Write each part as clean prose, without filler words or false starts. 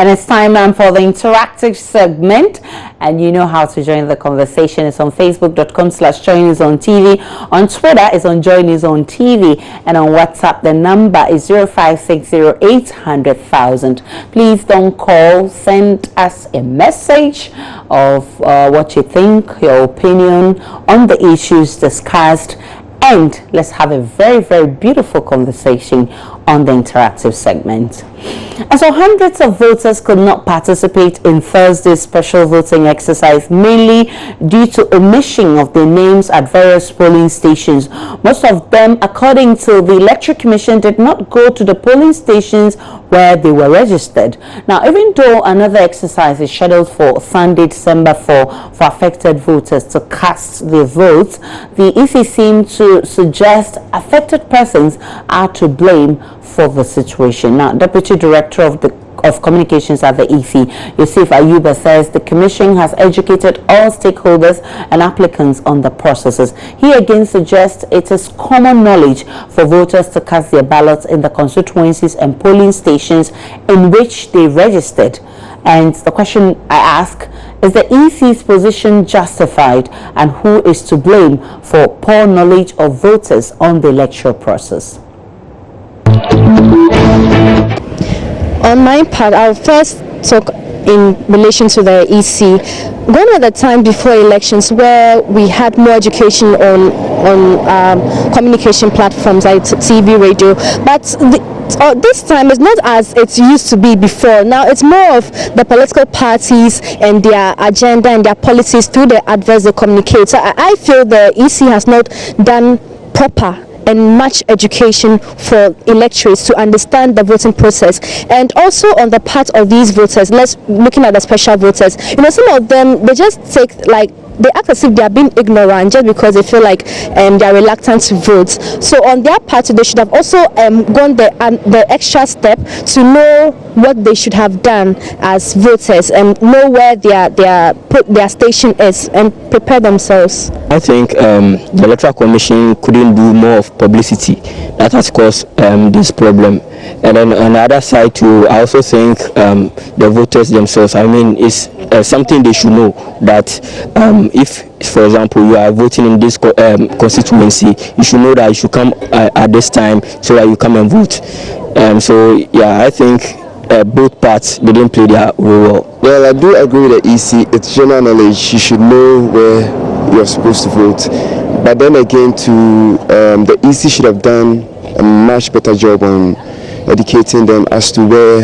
And it's time now for the interactive segment. And you know how to join the conversation. It's on facebook.com/joininzonetv. On Twitter, it's on joininzontv. And on WhatsApp, the number is 0560800000. Please don't call. Send us a message of what you think, your opinion on the issues discussed. And let's have a very, very beautiful conversation on the interactive segment. And so hundreds of voters could not participate in Thursday's special voting exercise, mainly due to omission of their names at various polling stations. Most of them, according to the Electoral Commission, did not go to the polling stations where they were registered. Now, even though another exercise is scheduled for Sunday, December 4, for affected voters to cast their votes, the EC seemed to suggest affected persons are to blame for the situation. Now, Deputy Director of Communications at the EC, Yusuf Ayuba, says the Commission has educated all stakeholders and applicants on the processes. He again suggests it is common knowledge for voters to cast their ballots in the constituencies and polling stations in which they registered. And the question I ask, is the EC's position justified, and who is to blame for poor knowledge of voters on the electoral process? On my part, I'll first talk in relation to the EC. Gone are the time before elections where we had more education on communication platforms like TV, radio, but this time is not as it used to be before. Now it's more of the political parties and their agenda and their policies through the adverts they communicate. So I feel the EC has not done proper and much education for electorates to understand the voting process. And also on the part of these voters, looking at the special voters, you know, some of them, they just take, like, they act as if they are being ignorant just because they feel like they are reluctant to vote. So on their part, they should have also gone the extra step to know what they should have done as voters and know where their station is and prepare themselves. I think the Electoral Commission couldn't do more of publicity. That has caused this problem. And then on the other side too, I also think the voters themselves, I mean, it's something they should know that if, for example, you are voting in this constituency, you should know that you should come at this time so that you come and vote. So yeah, I think both parts didn't play their role. Well, I do agree with the EC. It's general knowledge. You should know where you're supposed to vote. But then again, the EC should have done a much better job on educating them as to where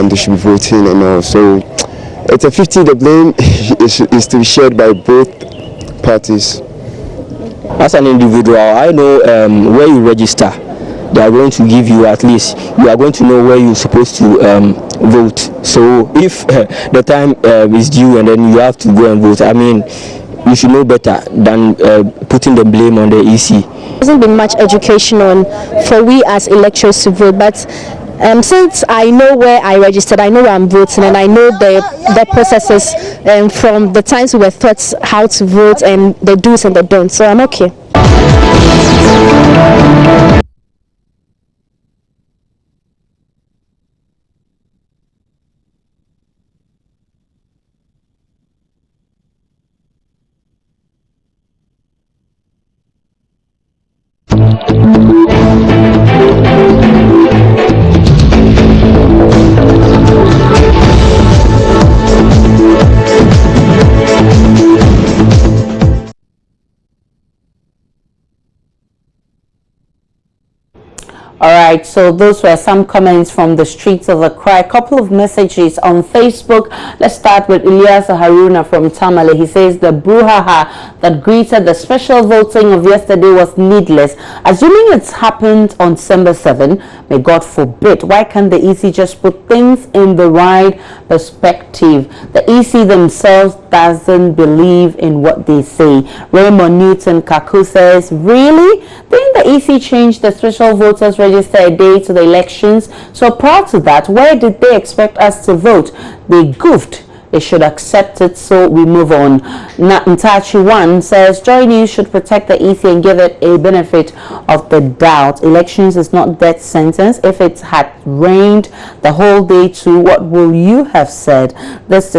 they should be voting and all. So it's a 50. The blame is to be shared by both parties. As an individual, I know where you register, they are going to give you, at least you are going to know where you're supposed to vote. So if the time is due and then you have to go and vote, I mean, you should know better than putting the blame on the EC. There hasn't been much education for we as electors to vote, but since I know where I registered, I know where I'm voting, and I know the processes from the times we were taught how to vote and the do's and the don'ts, so I'm okay. All right, so those were some comments from the streets of Accra. A couple of messages on Facebook. Let's start with Ilyas Haruna from Tamale. He says the brouhaha that greeted the special voting of yesterday was needless. Assuming it's happened on December 7, may God forbid, why can't the EC just put things in the right perspective? The EC themselves doesn't believe in what they say. Raymond Newton Kaku says, really? Didn't the EC change the special voters register a day to the elections? So prior to that, where did they expect us to vote? They goofed. they should accept it, so we move on. Ntachi 1 says, Joy News should protect the EC and give it a benefit of the doubt. Elections is not death sentence. If it had rained the whole day too, what will you have said? This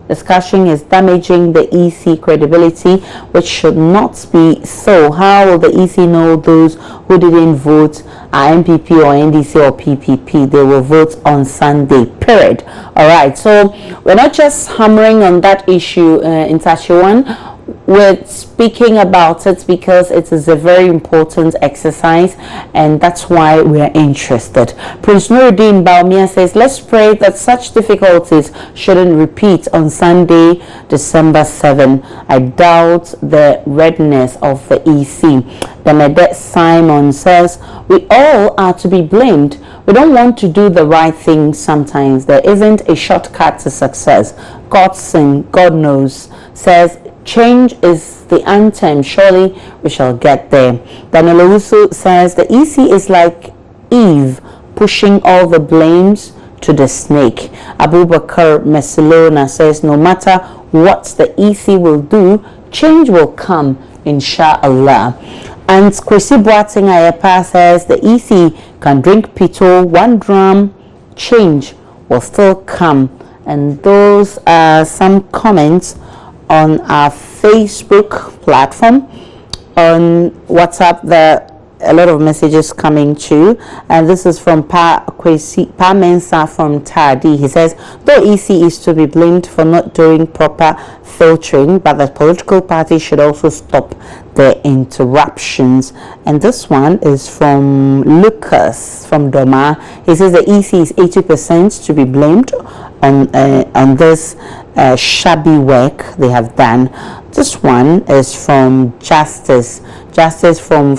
discussion is damaging the EC credibility, which should not be so. How will the EC know those who didn't vote are MPP or NDC or PPP? They will vote on Sunday, period. All right, so we're not just hammering on that issue in Tashiwan. We're speaking about it because it is a very important exercise, and that's why we're interested. Prince Nuruddin Baumia says, let's pray that such difficulties shouldn't repeat on Sunday, December 7. I doubt the readiness of the EC. Bernadette Simon says, we all are to be blamed. We don't want to do the right thing sometimes. There isn't a shortcut to success. God knows, says, change is the anthem. Surely we shall get there. Daniel Owusu says the EC is like Eve, pushing all the blames to the snake. Abubakar Mesilona says no matter what the EC will do, change will come, inshallah. And Kwesi Boateng Ayepa says the EC can drink pito, 1 dram, change will still come. And those are some comments on our Facebook platform. On WhatsApp, there are a lot of messages coming too, and this is from Pa Mensa from Tadi. He says, though EC is to be blamed for not doing proper filtering, but the political party should also stop the interruptions. And this one is from Lucas from Doma. He says the EC is 80% to be blamed on this shabby work they have done. This one is from Justice from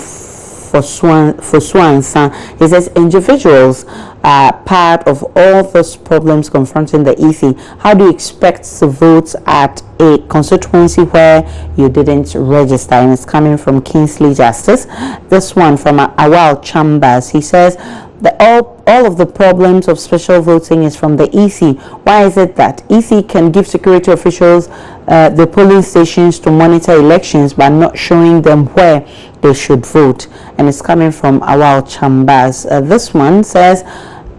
Foswansa. He says individuals are part of all those problems confronting the EC. How do you expect to vote at a constituency where you didn't register? And it's coming from Kingsley Justice. This one from Awal Chambers. He says that all of the problems of special voting is from the EC. Why is it that EC can give security officials the polling stations to monitor elections but not showing them where they should vote? And it's coming from Awal Chambers. This one says,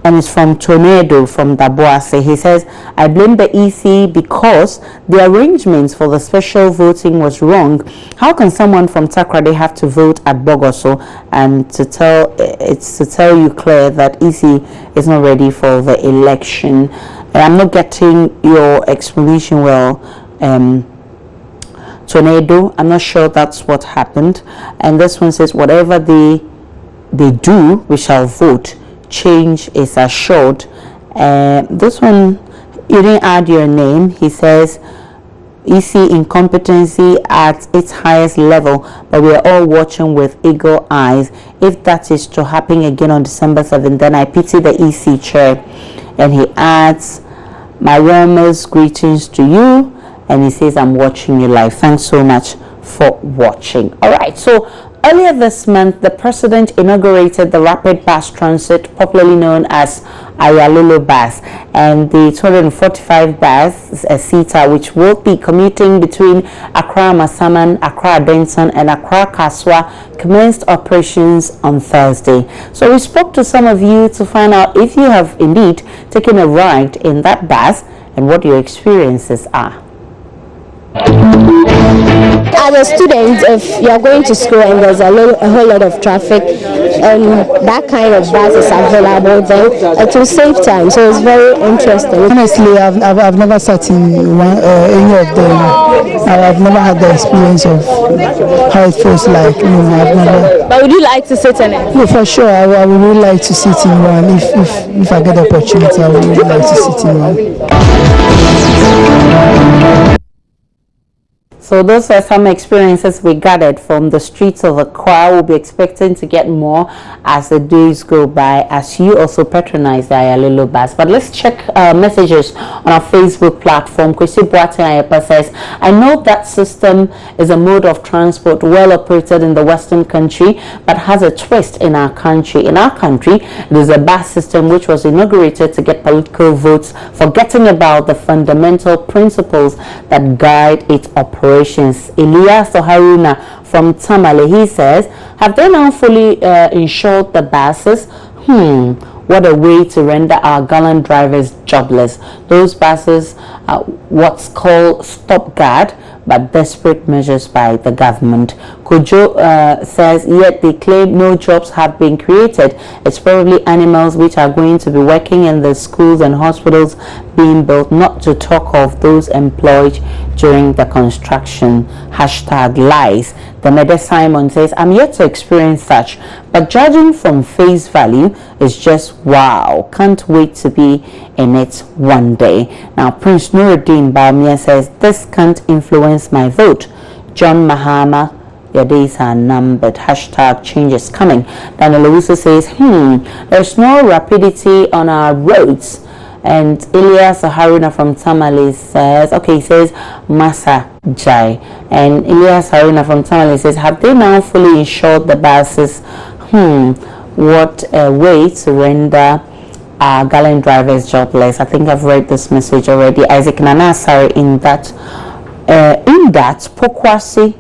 and it's from Tornado from Daboase. He says, I blame the EC because the arrangements for the special voting was wrong. How can someone from Takrade have to vote at Bogoso and to tell you clear that EC is not ready for the election? I'm not getting your explanation well, Tornado. I'm not sure that's what happened. And this one says, whatever they do, we shall vote. Change is assured. This one, you didn't add your name. He says EC incompetency at its highest level, but we are all watching with eagle eyes. If that is to happen again on December 7th, then I pity the EC chair. And he adds, my warmest greetings to you. And he says, I'm watching you live. Thanks so much for watching. All right, so earlier this month, the president inaugurated the rapid bus transit, popularly known as Ayalulu bus, and the 245 bus seater, which will be commuting between Accra Masaman, Accra Benson, and Accra Kaswa, commenced operations on Thursday. So we spoke to some of you to find out if you have indeed taken a ride in that bus and what your experiences are. As a student, if you are going to school and there's a whole lot of traffic and that kind of bus is available, then it will save time. So it's very interesting. Honestly, I've never sat in any of them. I've never had the experience of how it feels like. I've never. But would you like to sit in it? No, for sure. I would really like to sit in one. If I get the opportunity, I would really like to sit in one. So those are some experiences we gathered from the streets of Accra. We'll be expecting to get more as the days go by, as you also patronize the Ayalolo bus. But let's check messages on our Facebook platform. Kwesi Boateng Ayepa says, I know that system is a mode of transport well operated in the Western country, but has a twist in our country. In our country, there's a bus system which was inaugurated to get political votes, forgetting about the fundamental principles that guide its operations. Elias Haruna from Tamale, he says, have they now fully insured the buses? What a way to render our gallant drivers jobless. Those buses are what's called stopgard, but desperate measures by the government. Kojo says, yet they claim no jobs have been created. It's probably animals which are going to be working in the schools and hospitals being built, not to talk of those employed during the construction. Hashtag lies. The Mede Simon says, I'm yet to experience such, but judging from face value is just wow. Can't wait to be in it one day. Now Prince Nuruddin Baumia says, this can't influence my vote. John Mahama, your days are numbered. Hashtag change is coming. Daniel Owusu says, there's no rapidity on our roads. And Elias Haruna from Tamale says, he says Masa Jai. And Elias Haruna from Tamale says, have they now fully insured the buses? What a way to render our gallant drivers jobless. I think I've read this message already. Isaac Nanasari in that Pokwasi.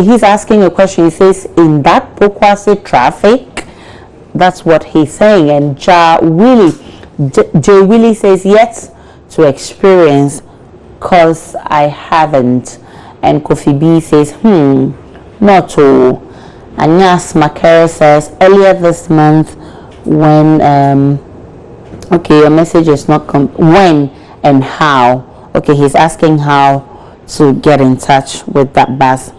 He's asking a question. He says, in that Pokwasi traffic, that's what he's saying. And Jay Willie says, yet to experience, cause I haven't. And Kofi B says, not to. Anyas Makara says, earlier this month, when your message is not when and how. He's asking how to get in touch with that bus.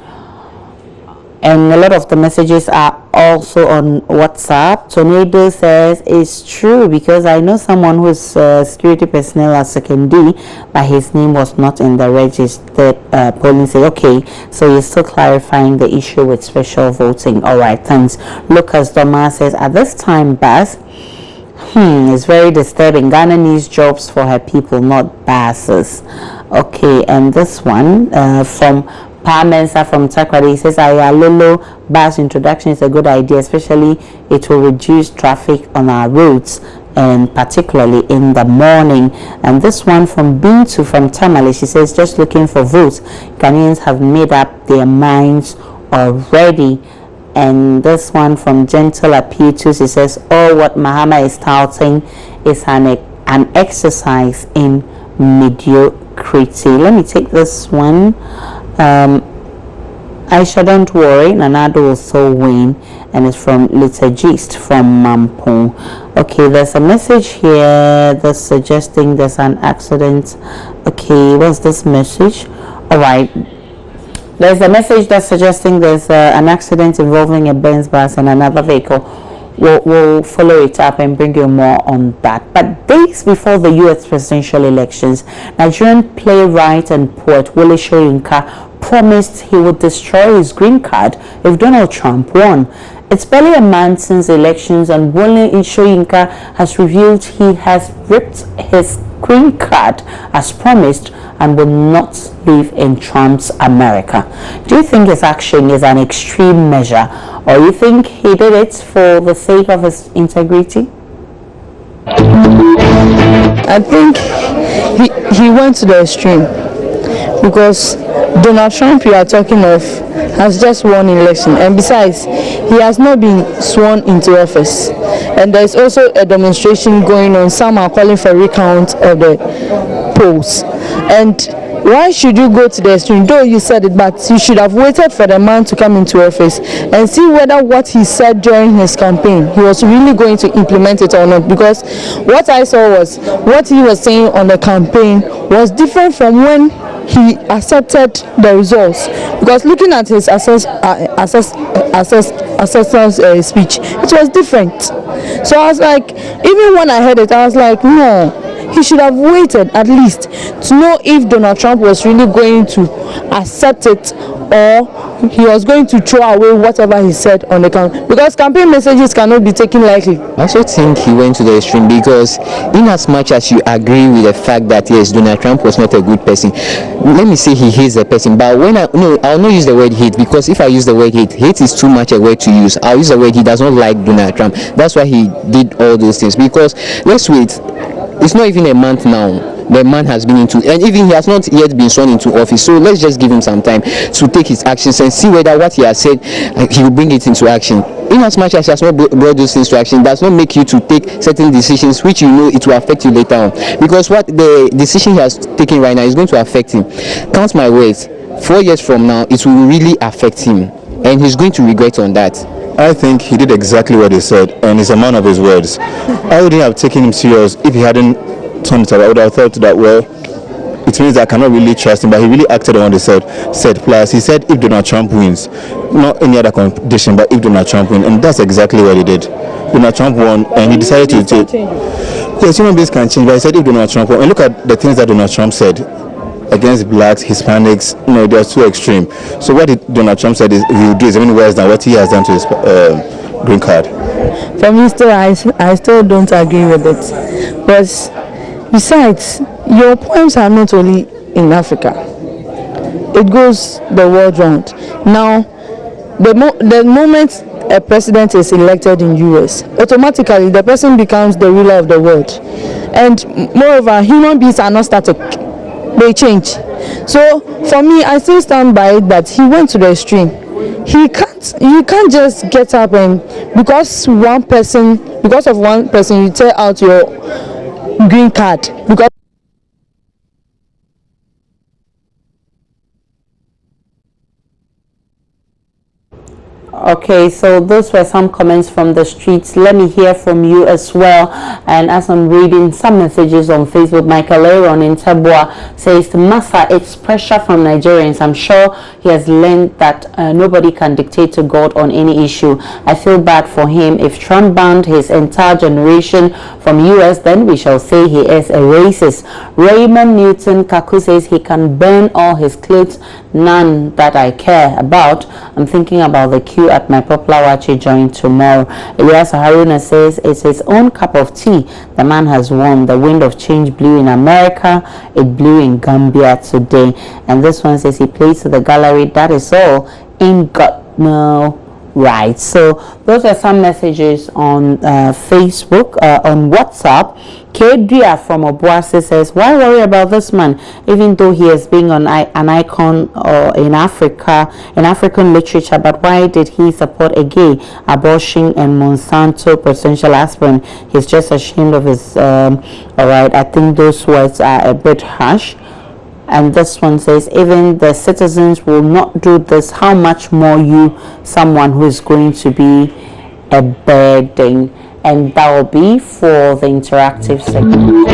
And a lot of the messages are also on WhatsApp. Tornado says, it's true, because I know someone who's security personnel at Second D, but his name was not in the registered polling. Say, so you're still clarifying the issue with special voting. All right, thanks. Lucas Doma says, at this time, Bas, it's very disturbing. Ghana needs jobs for her people, not buses. And this one from Parmensa from Takrady, he says, Ayalolo bus introduction is a good idea, especially it will reduce traffic on our roads, and particularly in the morning. And this one from Bintu from Tamale, she says, just looking for votes. Ghanaians have made up their minds already. And this one from Gentle Appeal too, she says, what Mahama is touting is an exercise in mediocrity. Let me take this one. Aisha, don't worry, Nanado will still win. And it's from Little Gist from Mampo. There's a message here that's suggesting there's an accident. What's this message? All right, there's a message that's suggesting there's an accident involving a Benz bus and another vehicle. We'll follow it up and bring you more on that. But days before the U.S. presidential elections, Nigerian playwright and poet Wole Soyinka promised he would destroy his green card if Donald Trump won. It's barely a month since elections, and Wole Soyinka has revealed he has ripped his green card as promised and will not live in Trump's America. Do you think his action is an extreme measure, or you think he did it for the sake of his integrity? I think he went to the extreme, because Donald Trump you are talking of has just won election, and besides, he has not been sworn into office. And there is also a demonstration going on. Some are calling for recount of the polls. And why should you go to the extreme? Though you said it, but you should have waited for the man to come into office and see whether what he said during his campaign, he was really going to implement it or not. Because what I saw was what he was saying on the campaign was different from when he accepted the results. Because looking at his assessor's speech, it was different. So I was like, even when I heard it, I was like, no, he should have waited at least to know if Donald Trump was really going to accept it, or he was going to throw away whatever he said on the campaign, because campaign messages cannot be taken lightly. I also think he went to the extreme because in as much as you agree with the fact that yes, Donald Trump was not a good person, let me say he hates the person, but when I'll not use the word hate, because if I use the word hate is too much a word to use. I'll use the word he does not like Donald Trump. That's why he did all those things, because let's wait, it's not even a month now the man has been into, and even he has not yet been sworn into office, so let's just give him some time to take his actions and see whether what he has said he will bring it into action. In as much as he has not brought those things to action, does not make you to take certain decisions which you know it will affect you later on, because what the decision he has taken right now is going to affect him. Count my words, 4 years from now it will really affect him, and he's going to regret on that. I think he did exactly what he said, and he's a man of his words. I wouldn't have taken him serious if he hadn't turned it around. I would have thought that, well, it means I cannot really trust him, but he really acted on what he said. Plus, he said if Donald Trump wins, not any other condition, but if Donald Trump wins, and that's exactly what he did. Donald Trump won, and he decided to take. Yes, human beings can change, but he said if Donald Trump won, and look at the things that Donald Trump said against blacks, Hispanics, they are too extreme. So what Donald Trump said is he will do is even worse than what he has done to his green card. For me, still, I still don't agree with it. But besides, your poems are not only in Africa. It goes the world round. Now, the moment a president is elected in US, automatically the person becomes the ruler of the world. And moreover, human beings are not static. They change. So for me, I still stand by it that he went to the extreme. You can't just get up and because of one person you tear out your green card because Okay, so those were some comments from the streets. Let me hear from you as well. And as I'm reading some messages on Facebook, Michael Aaron in Tabua says, Massa, it's pressure from Nigerians. I'm sure he has learned that nobody can dictate to God on any issue. I feel bad for him. If Trump banned his entire generation from US, then we shall say he is a racist. Raymond Newton Kaku says he can burn all his clothes, none that I care about. I'm thinking about the queue at my popular Wachi joint tomorrow. Elias Haruna says it's his own cup of tea. The man has won. The wind of change blew in America. It blew in Gambia today. And this one says he plays to the gallery. That is all. Ain't got no right. So those are some messages on Facebook, on WhatsApp. Kedria from Obuasi says, why worry about this man, even though he has been an icon in Africa, in African literature, but why did he support a gay, abortion, and Monsanto presidential aspirant? He's just ashamed of his, all right, I think those words are a bit harsh. And this one says, even the citizens will not do this, how much more you, someone who is going to be a burden? And that will be for the interactive segment.